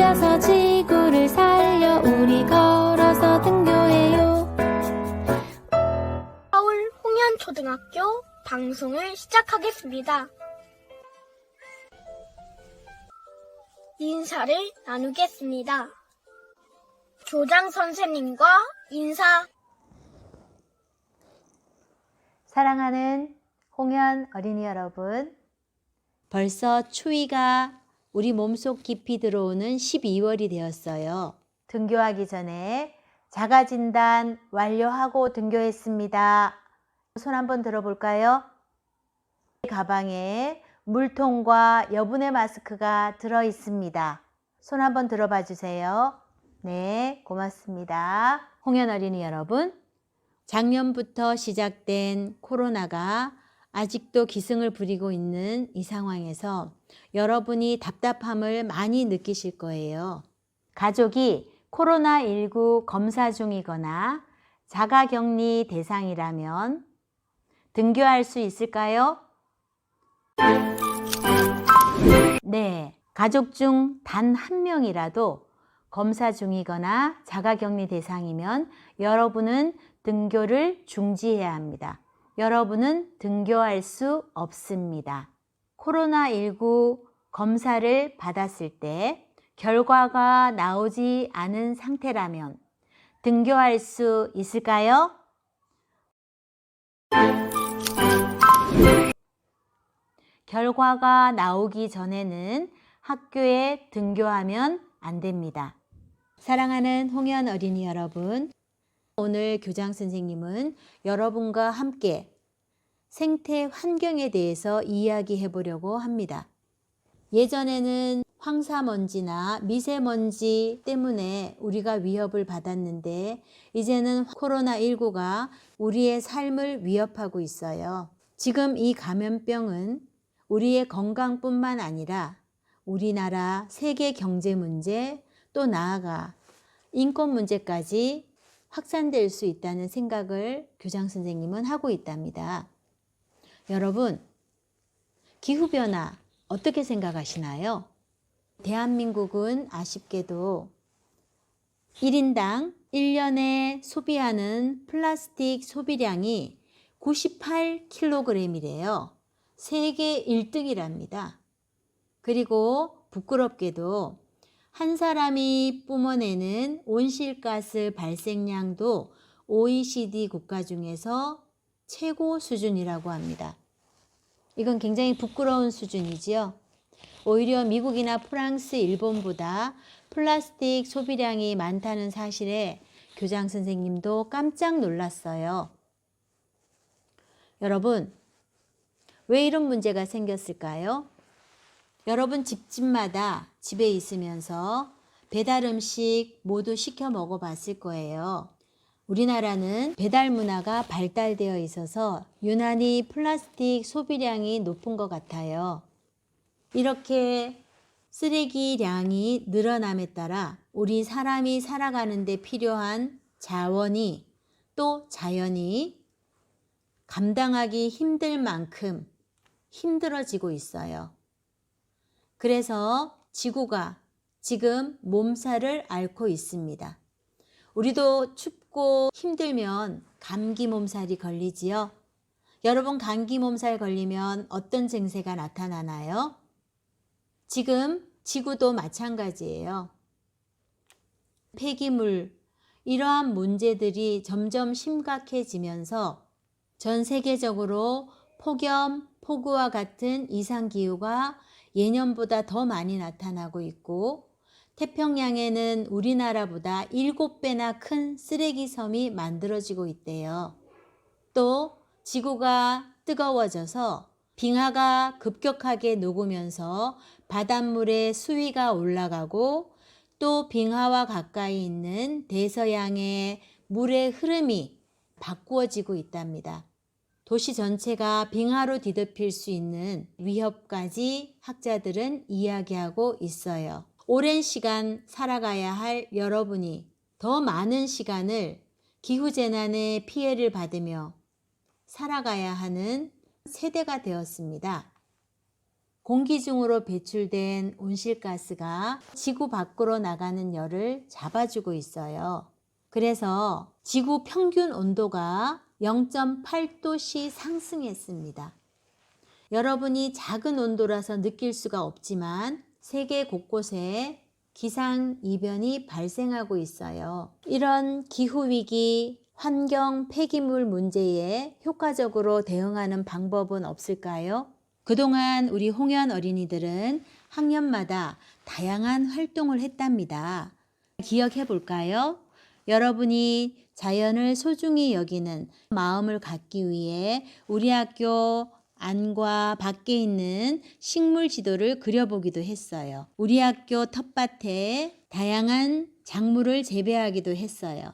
모여서 지구를 살려 우리 걸어서 등교해요. 서울 홍현초등학교 방송을 시작하겠습니다. 인사를 나누겠습니다. 교장 선생님과 인사. 사랑하는 홍현 어린이 여러분, 벌써 추위가 우리 몸속 깊이 들어오는 12월이 되었어요. 등교하기 전에 자가진단 완료하고 등교했습니다. 손 한번 들어볼까요? 가방에 물통과 여분의 마스크가 들어 있습니다. 손 한번 들어봐 주세요. 네, 고맙습니다. 홍현 어린이 여러분, 작년부터 시작된 코로나가 아직도 기승을 부리고 있는 이 상황에서 여러분이 답답함을 많이 느끼실 거예요. 가족이 코로나19 검사 중이거나 자가격리 대상이라면 등교할 수 있을까요? 네, 가족 중 단 한 명이라도 검사 중이거나 자가격리 대상이면 여러분은 등교를 중지해야 합니다. 여러분은 등교할 수 없습니다. 코로나19 검사를 받았을 때 결과가 나오지 않은 상태라면 등교할 수 있을까요? 결과가 나오기 전에는 학교에 등교하면 안 됩니다. 사랑하는 홍현 어린이 여러분, 오늘 교장 선생님은 여러분과 함께 생태 환경에 대해서 이야기해 보려고 합니다. 예전에는 황사먼지나 미세먼지 때문에 우리가 위협을 받았는데 이제는 코로나19가 우리의 삶을 위협하고 있어요. 지금 이 감염병은 우리의 건강뿐만 아니라 우리나라 세계 경제 문제, 또 나아가 인권 문제까지 확산될 수 있다는 생각을 교장 선생님은 하고 있답니다. 여러분, 기후변화 어떻게 생각하시나요? 대한민국은 아쉽게도 1인당 1년에 소비하는 플라스틱 소비량이 98kg이래요. 세계 1등이랍니다. 그리고 부끄럽게도 한 사람이 뿜어내는 온실가스 발생량도 OECD 국가 중에서 최고 수준이라고 합니다. 이건 굉장히 부끄러운 수준이지요. 오히려 미국이나 프랑스, 일본보다 플라스틱 소비량이 많다는 사실에 교장 선생님도 깜짝 놀랐어요. 여러분, 왜 이런 문제가 생겼을까요? 여러분 집집마다 집에 있으면서 배달 음식 모두 시켜 먹어봤을 거예요. 우리나라는 배달 문화가 발달되어 있어서 유난히 플라스틱 소비량이 높은 것 같아요. 이렇게 쓰레기량이 늘어남에 따라 우리 사람이 살아가는 데 필요한 자원이 또 자연이 감당하기 힘들 만큼 힘들어지고 있어요. 그래서 지구가 지금 몸살을 앓고 있습니다. 우리도 춥고 힘들면 감기 몸살이 걸리지요. 여러분, 감기 몸살 걸리면 어떤 증세가 나타나나요? 지금 지구도 마찬가지예요. 폐기물, 이러한 문제들이 점점 심각해지면서 전 세계적으로 폭염, 폭우와 같은 이상기후가 예년보다 더 많이 나타나고 있고, 태평양에는 우리나라보다 7배나 큰 쓰레기 섬이 만들어지고 있대요. 또 지구가 뜨거워져서 빙하가 급격하게 녹으면서 바닷물의 수위가 올라가고, 또 빙하와 가까이 있는 대서양의 물의 흐름이 바꾸어지고 있답니다. 도시 전체가 빙하로 뒤덮일 수 있는 위협까지 학자들은 이야기하고 있어요. 오랜 시간 살아가야 할 여러분이 더 많은 시간을 기후재난의 피해를 받으며 살아가야 하는 세대가 되었습니다. 공기 중으로 배출된 온실가스가 지구 밖으로 나가는 열을 잡아주고 있어요. 그래서 지구 평균 온도가 0.8도씩 상승했습니다. 여러분이 작은 온도라서 느낄 수가 없지만 세계 곳곳에 기상이변이 발생하고 있어요. 이런 기후위기, 환경 폐기물 문제에 효과적으로 대응하는 방법은 없을까요? 그동안 우리 홍현 어린이들은 학년마다 다양한 활동을 했답니다. 기억해 볼까요? 여러분이 자연을 소중히 여기는 마음을 갖기 위해 우리 학교 안과 밖에 있는 식물 지도를 그려보기도 했어요. 우리 학교 텃밭에 다양한 작물을 재배하기도 했어요.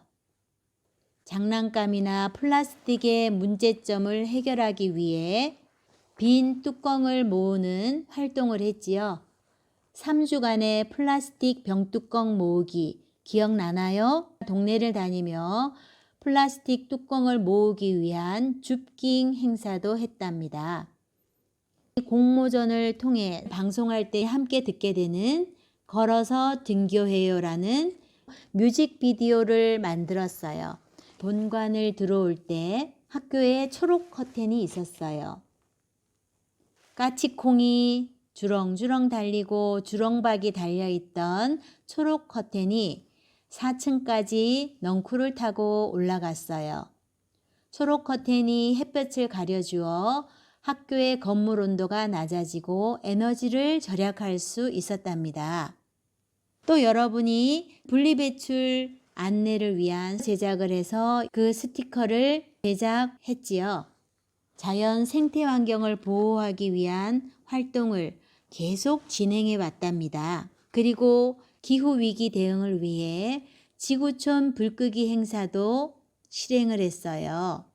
장난감이나 플라스틱의 문제점을 해결하기 위해 빈 뚜껑을 모으는 활동을 했지요. 3주간의 플라스틱 병뚜껑 모으기 기억나나요? 동네를 다니며 플라스틱 뚜껑을 모으기 위한 줍깅 행사도 했답니다. 공모전을 통해 방송할 때 함께 듣게 되는 걸어서 등교해요라는 뮤직비디오를 만들었어요. 본관을 들어올 때 학교에 초록 커튼이 있었어요. 까치콩이 주렁주렁 달리고 주렁박이 달려있던 초록 커튼이 4층까지 넝쿨을 타고 올라갔어요. 초록 커튼이 햇볕을 가려주어 학교의 건물 온도가 낮아지고 에너지를 절약할 수 있었답니다. 또 여러분이 분리배출 안내를 위한 제작을 해서 그 스티커를 제작했지요. 자연 생태 환경을 보호하기 위한 활동을 계속 진행해 왔답니다. 그리고 기후위기 대응을 위해 지구촌 불끄기 행사도 실행을 했어요.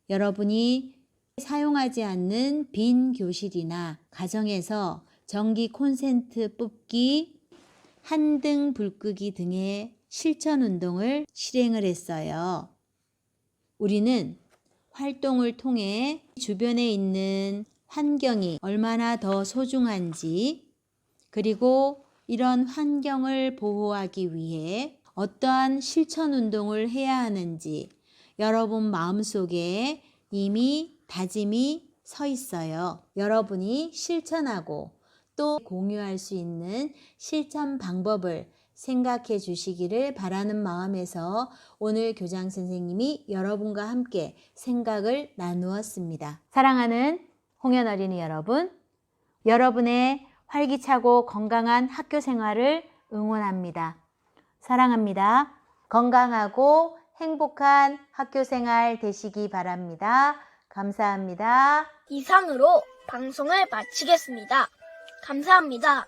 여러분이 사용하지 않는 빈 교실이나 가정에서 전기 콘센트 뽑기, 한등 불끄기 등의 실천 운동을 실행을 했어요. 우리는 활동을 통해 주변에 있는 환경이 얼마나 더 소중한지, 그리고 이런 환경을 보호하기 위해 어떠한 실천 운동을 해야 하는지 여러분 마음속에 이미 다짐이 서 있어요. 여러분이 실천하고 또 공유할 수 있는 실천 방법을 생각해 주시기를 바라는 마음에서 오늘 교장 선생님이 여러분과 함께 생각을 나누었습니다. 사랑하는 홍현 어린이 여러분, 여러분의 활기차고 건강한 학교 생활을 응원합니다. 사랑합니다. 건강하고 행복한 학교 생활 되시기 바랍니다. 감사합니다. 이상으로 방송을 마치겠습니다. 감사합니다.